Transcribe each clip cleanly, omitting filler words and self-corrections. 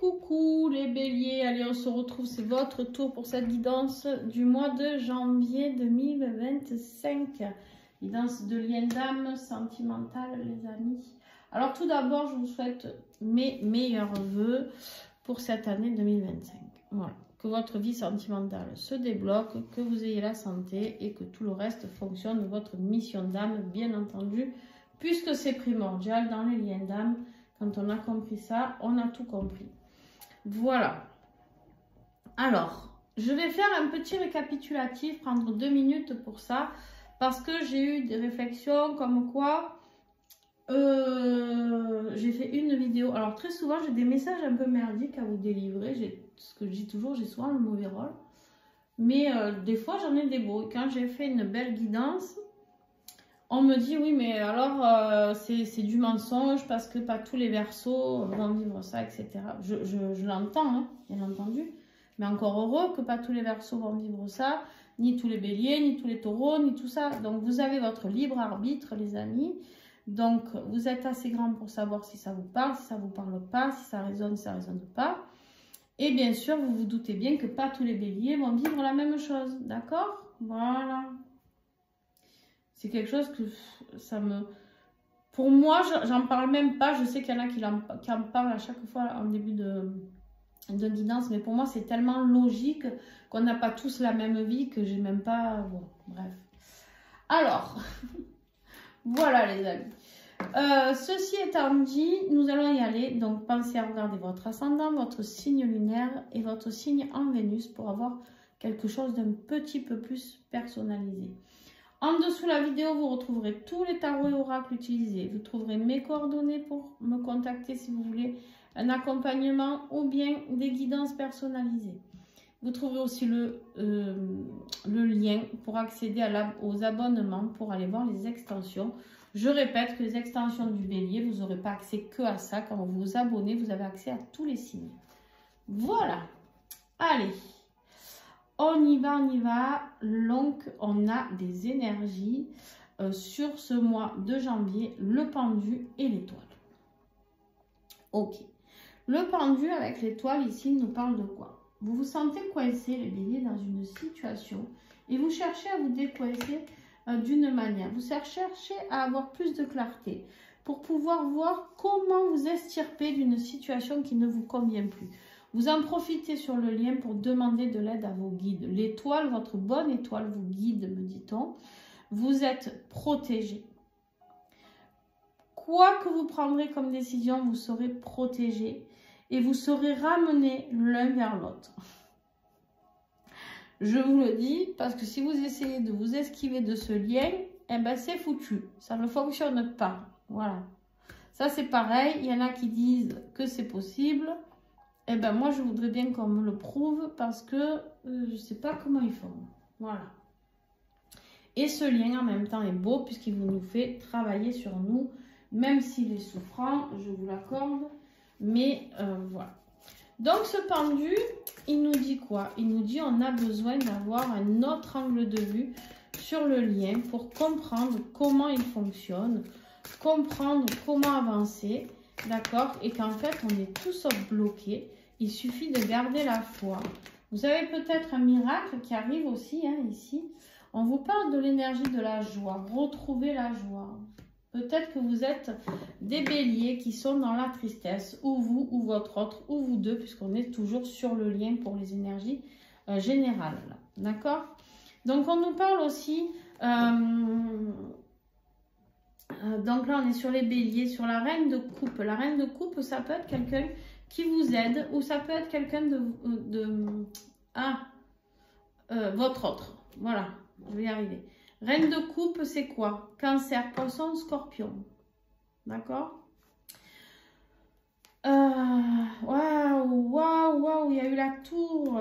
coucou les béliers, allez on se retrouve, c'est votre tour pour cette guidance du mois de janvier 2025. Guidance de lien d'âme sentimentale les amis. Alors tout d'abord je vous souhaite mes meilleurs voeux pour cette année 2025. Voilà, que votre vie sentimentale se débloque, que vous ayez la santé et que tout le reste fonctionne, votre mission d'âme bien entendu, puisque c'est primordial dans les liens d'âme. Quand on a compris ça, on a tout compris. Voilà. Alors, je vais faire un petit récapitulatif, prendre 2 minutes pour ça, parce que j'ai eu des réflexions comme quoi j'ai fait une vidéo. Alors, très souvent, j'ai des messages un peu merdiques à vous délivrer. Ce que je dis toujours, j'ai souvent le mauvais rôle. Mais des fois, j'en ai des beaux. Et quand j'ai fait une belle guidance, on me dit oui mais alors c'est du mensonge parce que pas tous les Verseaux vont vivre ça, etc. Je l'entends, hein, bien entendu. Mais encore heureux que pas tous les Verseaux vont vivre ça, ni tous les Béliers, ni tous les Taureaux, ni tout ça. Donc vous avez votre libre arbitre les amis. Donc vous êtes assez grand pour savoir si ça vous parle, si ça vous parle pas, si ça résonne, si ça résonne pas. Et bien sûr vous vous doutez bien que pas tous les Béliers vont vivre la même chose, d'accord? Voilà. C'est quelque chose que ça me... Pour moi, j'en parle même pas. Je sais qu'il y en a qui en parlent à chaque fois en début de guidance. Mais pour moi, c'est tellement logique qu'on n'a pas tous la même vie que j'ai même pas... Bon, bref. Alors, voilà les amis. Ceci étant dit, nous allons y aller. Donc, pensez à regarder votre ascendant, votre signe lunaire et votre signe en Vénus pour avoir quelque chose d'un petit peu plus personnalisé. En dessous de la vidéo, vous retrouverez tous les tarots et oracles utilisés. Vous trouverez mes coordonnées pour me contacter si vous voulez un accompagnement ou bien des guidances personnalisées. Vous trouverez aussi le lien pour accéder aux abonnements pour aller voir les extensions. Je répète que les extensions du bélier, vous n'aurez pas accès que à ça. Quand vous vous abonnez, vous avez accès à tous les signes. Voilà. Allez. On y va. Donc, on a des énergies sur ce mois de janvier, le pendu et l'étoile. Ok. Le pendu avec l'étoile, ici, nous parle de quoi? Vous vous sentez coincé, les béliers, dans une situation et vous cherchez à vous décoincer d'une manière. Vous cherchez à avoir plus de clarté pour pouvoir voir comment vous extirper d'une situation qui ne vous convient plus. Vous en profitez sur le lien pour demander de l'aide à vos guides. L'étoile, votre bonne étoile, vous guide, me dit-on. Vous êtes protégé. Quoi que vous prendrez comme décision, vous serez protégé et vous serez ramené l'un vers l'autre. Je vous le dis parce que si vous essayez de vous esquiver de ce lien, eh ben c'est foutu. Ça ne fonctionne pas. Voilà. Ça, c'est pareil. Il y en a qui disent que c'est possible. Eh ben moi, je voudrais bien qu'on me le prouve parce que je ne sais pas comment ils font. Voilà. Et ce lien, en même temps, est beau puisqu'il nous fait travailler sur nous, même s'il est souffrant, je vous l'accorde. Mais voilà. Donc, ce pendu, il nous dit quoi? Il nous dit on a besoin d'avoir un autre angle de vue sur le lien pour comprendre comment il fonctionne, comprendre comment avancer, d'accord? Et qu'en fait, on est tous sauf bloqués. Il suffit de garder la foi. Vous avez peut-être un miracle qui arrive aussi, hein, ici. On vous parle de l'énergie de la joie. Retrouver la joie. Peut-être que vous êtes des béliers qui sont dans la tristesse, ou vous, ou votre autre, ou vous deux, puisqu'on est toujours sur le lien pour les énergies générales. D'accord? Donc, on nous parle aussi... donc là, on est sur les béliers, sur la reine de coupe. La reine de coupe, ça peut être quelqu'un qui vous aide ou ça peut être quelqu'un votre autre. Voilà, je vais y arriver. Reine de coupe, c'est quoi? Cancer, poisson, scorpion. D'accord? Waouh, il y a eu la tour,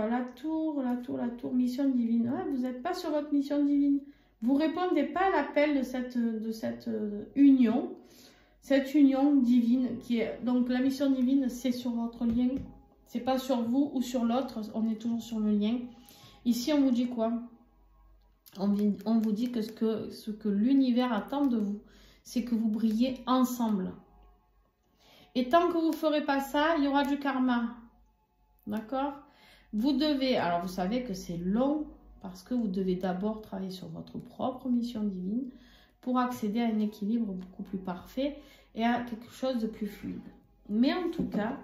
mission divine. Ouais, vous n'êtes pas sur votre mission divine. Vous ne répondez pas à l'appel de cette union. Cette union divine qui est... Donc la mission divine, c'est sur votre lien. C'est pas sur vous ou sur l'autre. On est toujours sur le lien. Ici, on vous dit quoi? On vous dit que ce que l'univers attend de vous, c'est que vous brillez ensemble. Et tant que vous ne ferez pas ça, il y aura du karma. D'accord? Vous devez, alors vous savez que c'est long parce que vous devez d'abord travailler sur votre propre mission divine pour accéder à un équilibre beaucoup plus parfait et à quelque chose de plus fluide. Mais en tout cas,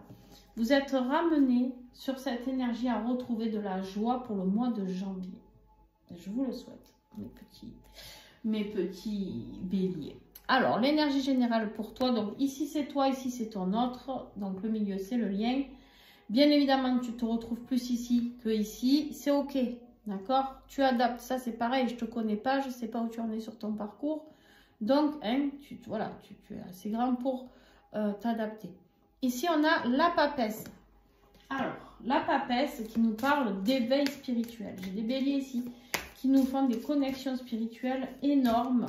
vous êtes ramené sur cette énergie à retrouver de la joie pour le mois de janvier. Je vous le souhaite, mes petits béliers. Alors, l'énergie générale pour toi, donc ici c'est toi, ici c'est ton autre, donc le milieu c'est le lien. Bien évidemment, tu te retrouves plus ici que ici, c'est ok, d'accord? Tu adaptes, ça c'est pareil, je ne te connais pas, je ne sais pas où tu en es sur ton parcours. Donc, hein, voilà, tu es assez grand pour t'adapter. Ici, on a la papesse. Alors, la papesse qui nous parle d'éveil spirituel. J'ai des béliers ici qui nous font des connexions spirituelles énormes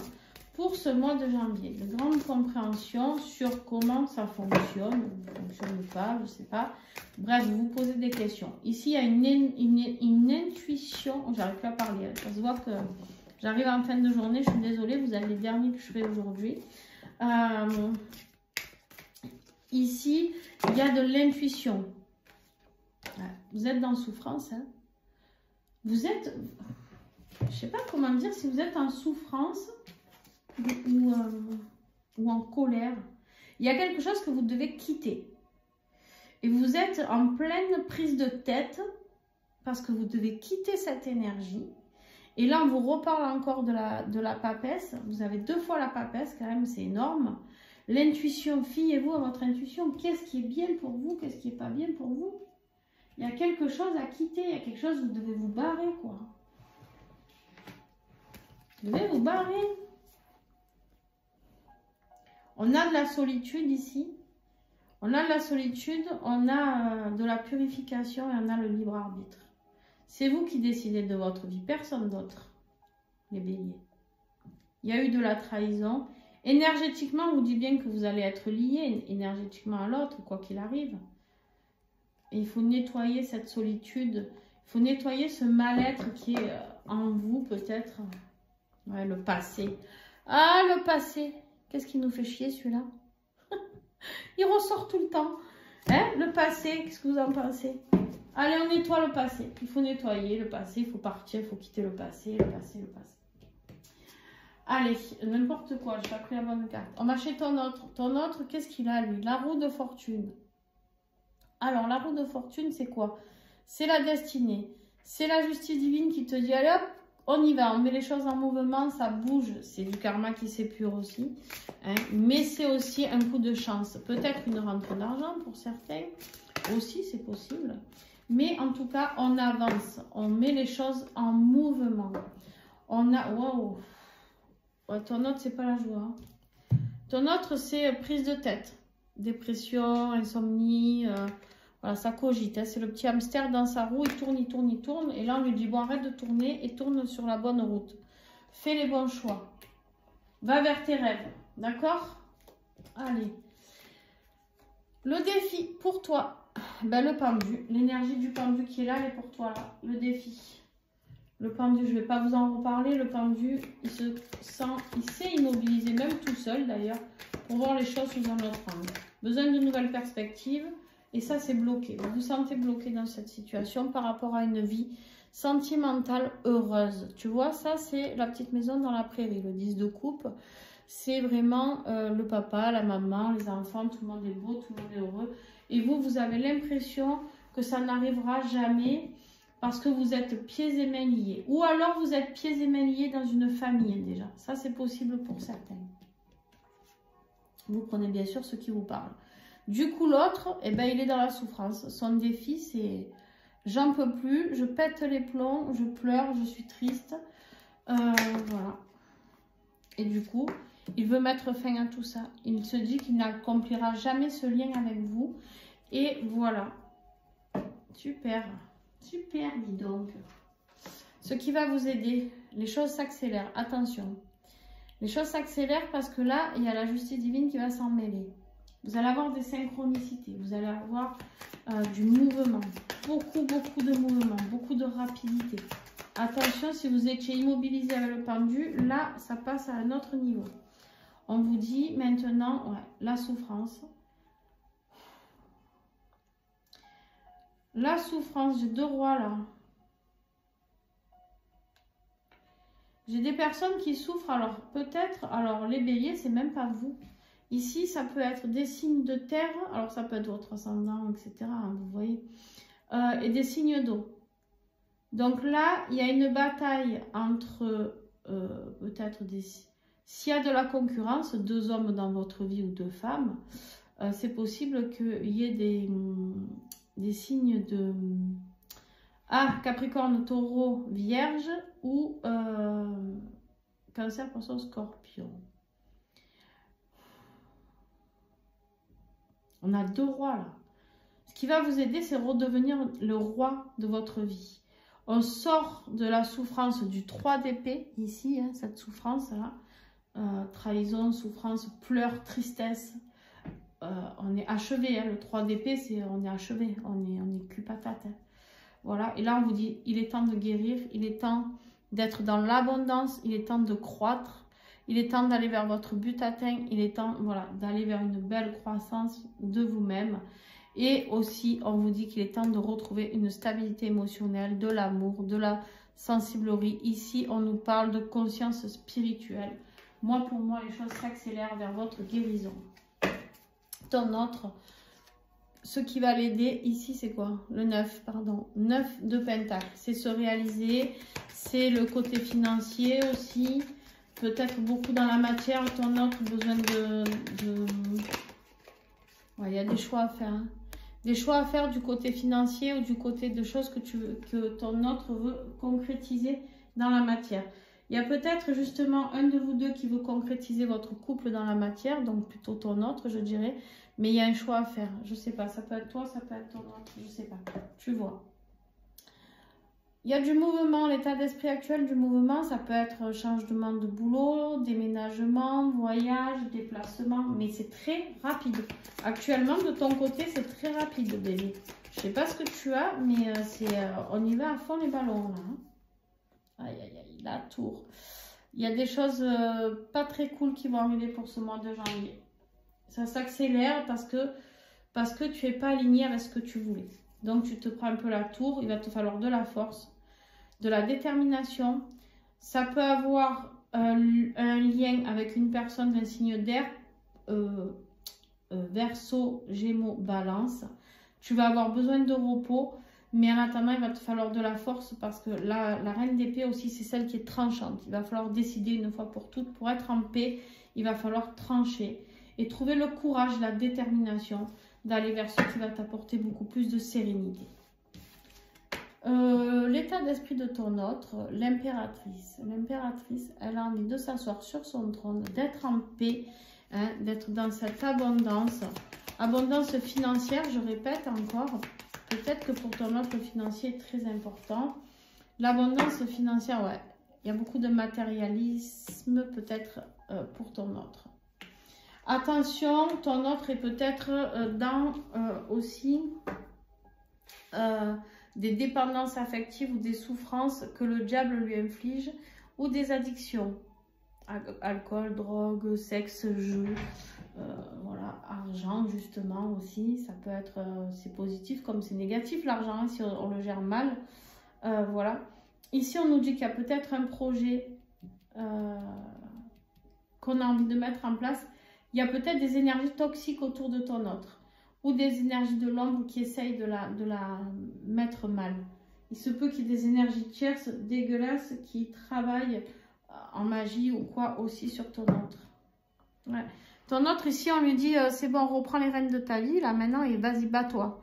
pour ce mois de janvier. De grande compréhension sur comment ça fonctionne, ou fonctionne pas, je ne sais pas. Bref, vous vous posez des questions. Ici, il y a une intuition. J'arrive plus à parler. Ça se voit que j'arrive en fin de journée. Je suis désolée, vous êtes les derniers que je fais aujourd'hui. Ici, il y a de l'intuition. Vous êtes dans souffrance. Hein. Vous êtes... Je ne sais pas comment dire, si vous êtes en souffrance ou en colère. Il y a quelque chose que vous devez quitter. Et vous êtes en pleine prise de tête parce que vous devez quitter cette énergie. Et là, on vous reparle encore de la papesse. Vous avez 2 fois la papesse, quand même, c'est énorme. L'intuition, fiez-vous à votre intuition. Qu'est-ce qui est bien pour vous? Qu'est-ce qui n'est pas bien pour vous? Il y a quelque chose à quitter. Il y a quelque chose, vous devez vous barrer, quoi. Vous devez vous barrer. On a de la solitude ici. On a de la solitude, on a de la purification et on a le libre arbitre. C'est vous qui décidez de votre vie, personne d'autre, les béliers. Il y a eu de la trahison. Énergétiquement, on vous dit bien que vous allez être liés énergétiquement à l'autre, quoi qu'il arrive. Et il faut nettoyer cette solitude, il faut nettoyer ce mal-être qui est en vous, peut-être. Ouais, le passé. Ah, le passé. Qu'est-ce qui nous fait chier, celui-là? Il ressort tout le temps. Hein? Le passé, qu'est-ce que vous en pensez? Allez, on nettoie le passé. Il faut nettoyer le passé, il faut partir, il faut quitter le passé, le passé, le passé. Allez, n'importe quoi, je vais pris la bonne carte. On va chez ton autre. Ton autre, qu'est-ce qu'il a, lui? La roue de fortune. Alors, la roue de fortune, c'est quoi? C'est la destinée. C'est la justice divine qui te dit, allez hop, on y va, on met les choses en mouvement, ça bouge. C'est du karma qui s'épure aussi. Hein, mais c'est aussi un coup de chance. Peut-être une rentrée d'argent pour certains. Aussi, c'est possible. Mais en tout cas, on avance. On met les choses en mouvement. On a... Wow. Ouais, ton autre, c'est pas la joie. Hein. Ton autre, c'est prise de tête. Dépression, insomnie... Voilà, ça cogite, hein. C'est le petit hamster dans sa roue, il tourne, il tourne, il tourne. Et là, on lui dit, bon, arrête de tourner et tourne sur la bonne route. Fais les bons choix. Va vers tes rêves, d'accord? Allez. Le défi pour toi, ben, le pendu. L'énergie du pendu qui est là, elle est pour toi, là. Le défi. Le pendu, je ne vais pas vous en reparler. Le pendu, il s'est immobilisé, même tout seul d'ailleurs, pour voir les choses sous un autre angle. Besoin de nouvelles perspectives. Et ça, c'est bloqué. Vous vous sentez bloqué dans cette situation par rapport à une vie sentimentale heureuse. Tu vois, ça, c'est la petite maison dans la prairie. Le 10 de coupe, c'est vraiment le papa, la maman, les enfants. Tout le monde est beau, tout le monde est heureux. Et vous, vous avez l'impression que ça n'arrivera jamais parce que vous êtes pieds et mains liés. Ou alors, vous êtes pieds et mains liés dans une famille déjà. Ça, c'est possible pour certains. Vous prenez bien sûr ce qui vous parle. Du coup, l'autre, eh ben, il est dans la souffrance. Son défi, c'est j'en peux plus, je pète les plombs, je pleure, je suis triste. Voilà. Et du coup, il veut mettre fin à tout ça. Il se dit qu'il n'accomplira jamais ce lien avec vous. Et voilà. Super. Super, dis donc. Ce qui va vous aider, les choses s'accélèrent. Attention. Les choses s'accélèrent parce que là, il y a la justice divine qui va s'en mêler. Vous allez avoir des synchronicités, vous allez avoir du mouvement, beaucoup de mouvement, beaucoup de rapidité. Attention, si vous étiez immobilisé avec le pendu, là, ça passe à un autre niveau. On vous dit maintenant, ouais, la souffrance. La souffrance, j'ai 2 rois là. J'ai des personnes qui souffrent, alors peut-être, alors les béliers, c'est même pas vous. Ici, ça peut être des signes de terre, alors ça peut être votre ascendant, etc. hein, vous voyez. Et des signes d'eau. Donc là, il y a une bataille entre peut-être des... S'il y a de la concurrence, 2 hommes dans votre vie ou 2 femmes, c'est possible qu'il y ait des signes de... Ah, Capricorne, Taureau, Vierge ou Cancer, Poisson, Scorpion. On a 2 rois là. Ce qui va vous aider, c'est redevenir le roi de votre vie. On sort de la souffrance du 3 d'épée, ici, hein, cette souffrance là. Trahison, souffrance, pleurs, tristesse. On est achevé, hein, le 3 d'épée, c'est on est achevé, on est cul patate. Hein. Voilà, et là on vous dit, il est temps de guérir, il est temps d'être dans l'abondance, il est temps de croître, il est temps d'aller vers votre but atteint, il est temps voilà, d'aller vers une belle croissance de vous-même. Et aussi, on vous dit qu'il est temps de retrouver une stabilité émotionnelle, de l'amour, de la sensiblerie. Ici, on nous parle de conscience spirituelle. Moi, pour moi, les choses s'accélèrent vers votre guérison. Ton autre... Ce qui va l'aider ici, c'est quoi? Le 9, pardon. 9 de Pentacle. C'est se réaliser. C'est le côté financier aussi. Peut-être beaucoup dans la matière. Ton autre besoin de... Ouais, il y a des choix à faire. Hein. Des choix à faire du côté financier ou du côté de choses que ton autre veut concrétiser dans la matière. Il y a peut-être justement un de vous deux qui veut concrétiser votre couple dans la matière. Donc plutôt ton autre, je dirais. Mais il y a un choix à faire. Je sais pas. Ça peut être toi, ça peut être ton autre. Je sais pas. Tu vois. Il y a du mouvement. L'état d'esprit actuel du mouvement, ça peut être changement de boulot, déménagement, voyage, déplacement. Mais c'est très rapide. Actuellement, de ton côté, c'est très rapide, bébé. Je sais pas ce que tu as, mais on y va à fond les ballons, là. Hein. Aïe, aïe, aïe. La tour. Il y a des choses pas très cool qui vont arriver pour ce mois de janvier. Ça s'accélère parce que tu n'es pas aligné avec ce que tu voulais. Donc, tu te prends un peu la tour. Il va te falloir de la force, de la détermination. Ça peut avoir un lien avec une personne d'un signe d'air, Verseau, Gémeaux, Balance. Tu vas avoir besoin de repos. Mais en attendant, il va te falloir de la force parce que la reine d'épée aussi, c'est celle qui est tranchante. Il va falloir décider une fois pour toutes. Pour être en paix, il va falloir trancher. Et trouver le courage, la détermination d'aller vers ce qui va t'apporter beaucoup plus de sérénité. L'état d'esprit de ton autre, l'impératrice. L'impératrice, elle a envie de s'asseoir sur son trône, d'être en paix, hein, d'être dans cette abondance. Abondance financière, je répète encore. Peut-être que pour ton autre, le financier est très important. L'abondance financière, ouais. Il y a beaucoup de matérialisme peut-être pour ton autre. Attention, ton autre est peut-être dans aussi des dépendances affectives ou des souffrances que le diable lui inflige ou des addictions. Alcool, drogue, sexe, jeu, voilà, argent justement aussi. Ça peut être, c'est positif comme c'est négatif l'argent hein, si on le gère mal. Voilà. Ici, on nous dit qu'il y a peut-être un projet qu'on a envie de mettre en place. Il y a peut-être des énergies toxiques autour de ton autre ou des énergies de l'ombre qui essayent de la mettre mal. Il se peut qu'il y ait des énergies tierces dégueulasses qui travaillent en magie ou quoi aussi sur ton autre. Ouais. Ton autre ici, on lui dit c'est bon, reprends les rênes de ta vie là maintenant et vas-y, bats-toi.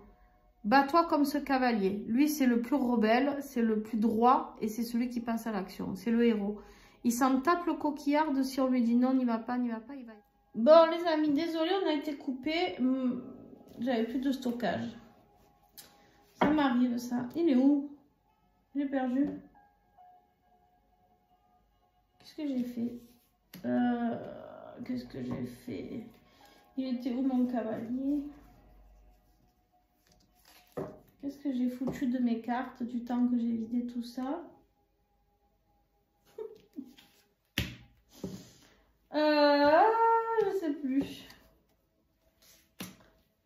Bats-toi comme ce cavalier. Lui, c'est le plus rebelle, c'est le plus droit et c'est celui qui passe à l'action. C'est le héros. Il s'en tape le coquillard de si on lui dit non, n'y va pas, il va. Bon les amis, désolé, on a été coupé. J'avais plus de stockage. Ça m'arrive ça. Il est où? J'ai perdu. Qu'est-ce que j'ai fait? Qu'est-ce que j'ai fait? Il était où mon cavalier? Qu'est-ce que j'ai foutu de mes cartes du temps que j'ai vidé tout ça? Je sais plus.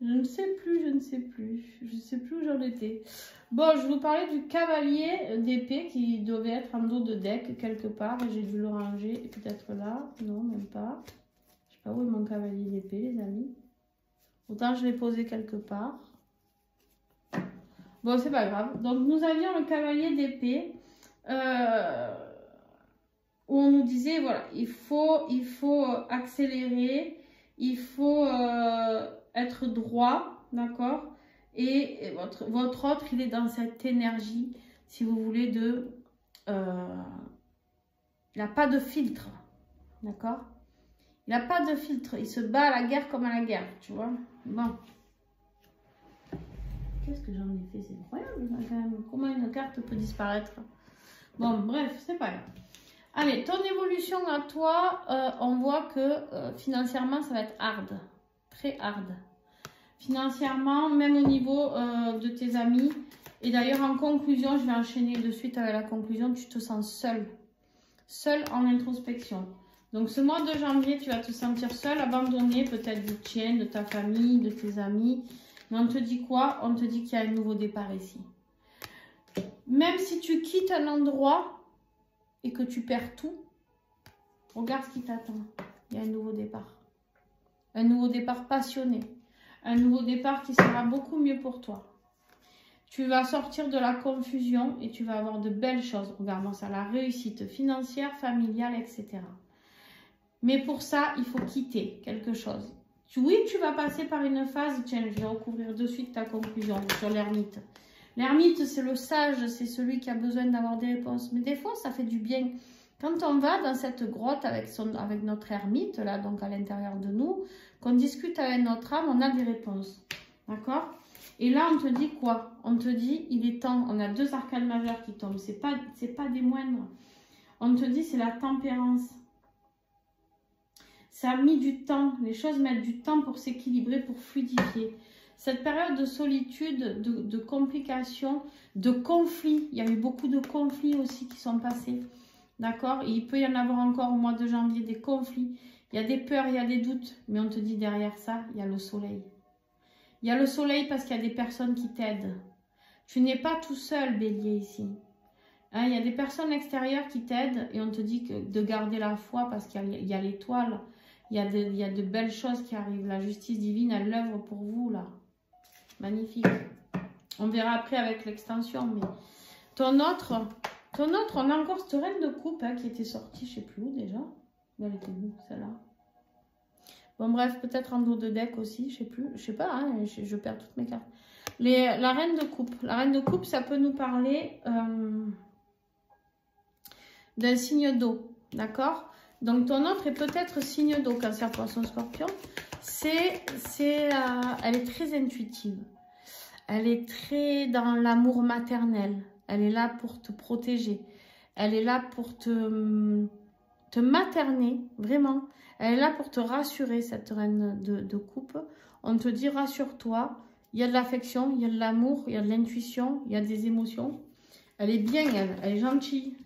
Je ne sais plus, je ne sais plus. Je ne sais plus où j'en étais. Bon, je vous parlais du cavalier d'épée qui devait être en dos de deck quelque part. J'ai dû le ranger. Peut-être là. Non, même pas. Je sais pas où est mon cavalier d'épée, les amis. Autant je l'ai posé quelque part. Bon, c'est pas grave. Donc, nous avions le cavalier d'épée. Où on nous disait, voilà, il faut accélérer. Il faut être droit, d'accord? Et votre autre, il est dans cette énergie, si vous voulez, de... il n'a pas de filtre, d'accord? Il n'a pas de filtre. Il se bat à la guerre comme à la guerre, tu vois? Bon. Qu'est-ce que j'en ai fait? C'est incroyable, quand même. Comment une carte peut disparaître? Bon, bref, c'est pas grave. Allez, ton évolution à toi, on voit que financièrement, ça va être hard. Très hard. Financièrement, même au niveau de tes amis. Et d'ailleurs, en conclusion, je vais enchaîner de suite avec la conclusion. Tu te sens seul. Seul en introspection. Donc, ce mois de janvier, tu vas te sentir seul, abandonné, peut-être du tien, de ta famille, de tes amis. Mais on te dit quoi? On te dit qu'il y a un nouveau départ ici. Même si tu quittes un endroit et que tu perds tout, regarde ce qui t'attend. Il y a un nouveau départ. Un nouveau départ passionné. Un nouveau départ qui sera beaucoup mieux pour toi. Tu vas sortir de la confusion et tu vas avoir de belles choses. Regarde-moi ça, la réussite financière, familiale, etc. Mais pour ça, il faut quitter quelque chose. Oui, tu vas passer par une phase, tiens, je vais recouvrir de suite ta conclusion sur l'ermite. L'ermite, c'est le sage, c'est celui qui a besoin d'avoir des réponses. Mais des fois, ça fait du bien. Quand on va dans cette grotte avec notre ermite, là, donc à l'intérieur de nous, qu'on discute avec notre âme, on a des réponses. D'accord? Et là, on te dit quoi? On te dit, il est temps, on a deux arcanes majeures qui tombent, c'est pas des moindres. On te dit, c'est la tempérance. Ça a mis du temps, les choses mettent du temps pour s'équilibrer, pour fluidifier. Cette période de solitude, de complications, de conflits, il y a eu beaucoup de conflits aussi qui sont passés. D'accord? Il peut y en avoir encore au mois de janvier, des conflits. Il y a des peurs, il y a des doutes. Mais on te dit derrière ça, il y a le soleil. Il y a le soleil parce qu'il y a des personnes qui t'aident. Tu n'es pas tout seul, Bélier, ici. Hein, il y a des personnes extérieures qui t'aident et on te dit que de garder la foi parce qu'il y a l'étoile. Il y a de belles choses qui arrivent. La justice divine, elle l'œuvre pour vous, là. Magnifique. On verra après avec l'extension. Mais ton autre, on a encore cette reine de coupe hein, qui était sortie, je ne sais plus où déjà. Elle était où, celle-là? Bon, bref, peut-être en dos de deck aussi, je sais plus. Je sais pas, hein, je perds toutes mes cartes. La reine de coupe. La reine de coupe, ça peut nous parler d'un signe d'eau. D'accord? Donc, ton autre est peut-être signe d'eau, Cancer, Poisson, Scorpion. Elle est très intuitive. Elle est très dans l'amour maternel. Elle est là pour te protéger. Elle est là pour te materner, vraiment. Elle est là pour te rassurer, cette reine de coupe. On te dit, rassure-toi. Il y a de l'affection, il y a de l'amour, il y a de l'intuition, il y a des émotions. Elle est bien, elle est gentille.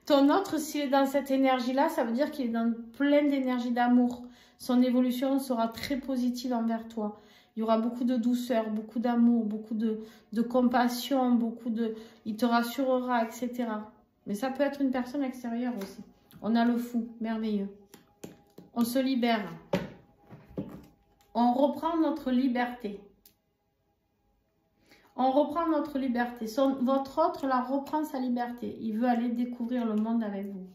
Ton autre, s'il est dans cette énergie-là, ça veut dire qu'il est dans plein d'énergie d'amour. Son évolution sera très positive envers toi. Il y aura beaucoup de douceur, beaucoup d'amour, beaucoup de compassion, il te rassurera, etc. Mais ça peut être une personne extérieure aussi. On a le fou, merveilleux. On se libère. On reprend notre liberté. On reprend notre liberté. Votre autre, là, reprend sa liberté. Il veut aller découvrir le monde avec vous.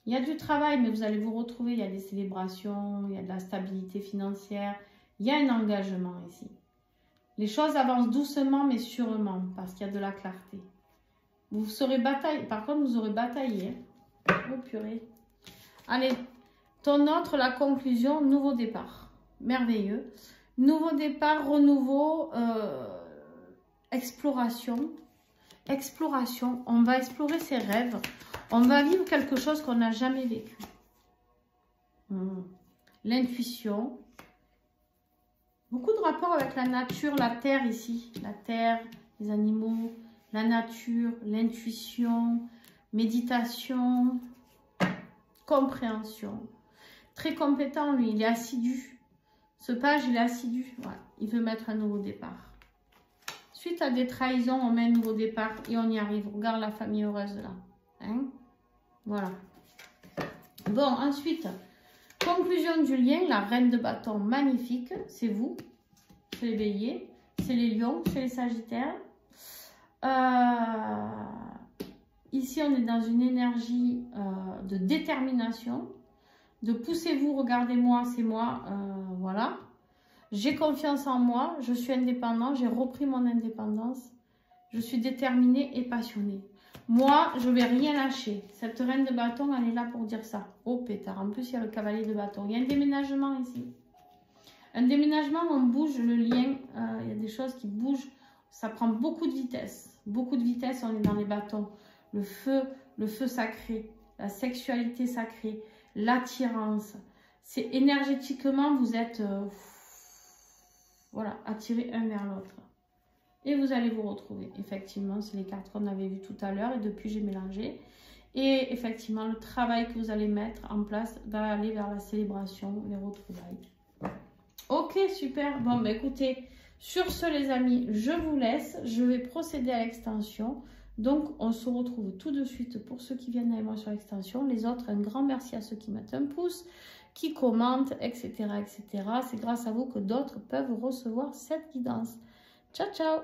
Il y a du travail, mais vous allez vous retrouver. Il y a des célébrations, il y a de la stabilité financière. Il y a un engagement ici. Les choses avancent doucement, mais sûrement, parce qu'il y a de la clarté. Vous serez bataillé. Par contre, vous aurez bataillé. Oh purée. Allez, ton autre, la conclusion, nouveau départ. Merveilleux. Nouveau départ, renouveau, exploration. Exploration. On va explorer ses rêves. On va vivre quelque chose qu'on n'a jamais vécu. L'intuition. Beaucoup de rapports avec la nature, la terre ici. La terre, les animaux, la nature, l'intuition, méditation, compréhension. Très compétent, lui, il est assidu. Ce page, il est assidu. Voilà. Il veut mettre un nouveau départ. Suite à des trahisons, on met un nouveau départ et on y arrive. Regarde la famille heureuse là. Hein? Voilà. Bon, ensuite, conclusion du lien, la reine de bâton, magnifique. C'est vous, c'est les béliers, c'est les lions, c'est les sagittaires. Ici, on est dans une énergie de détermination, de poussez-vous, regardez-moi, c'est moi, voilà. J'ai confiance en moi, je suis indépendant, j'ai repris mon indépendance, je suis déterminée et passionnée. Moi, je ne vais rien lâcher. Cette reine de bâton, elle est là pour dire ça. Oh pétard, en plus il y a le cavalier de bâton. Il y a un déménagement ici. Un déménagement, on bouge le lien, il y a des choses qui bougent, ça prend beaucoup de vitesse. Beaucoup de vitesse, on est dans les bâtons. Le feu sacré, la sexualité sacrée, l'attirance. C'est énergétiquement, vous êtes voilà, attirés un vers l'autre. Et vous allez vous retrouver. Effectivement, c'est les cartes qu'on avait vues tout à l'heure et depuis j'ai mélangé. Et effectivement, le travail que vous allez mettre en place va aller vers la célébration, les retrouvailles. Ok, super. Bon, bah écoutez, sur ce les amis, je vous laisse. Je vais procéder à l'extension. Donc, on se retrouve tout de suite pour ceux qui viennent avec moi sur l'extension. Les autres, un grand merci à ceux qui mettent un pouce, qui commentent, etc. etc. C'est grâce à vous que d'autres peuvent recevoir cette guidance. Ciao, ciao!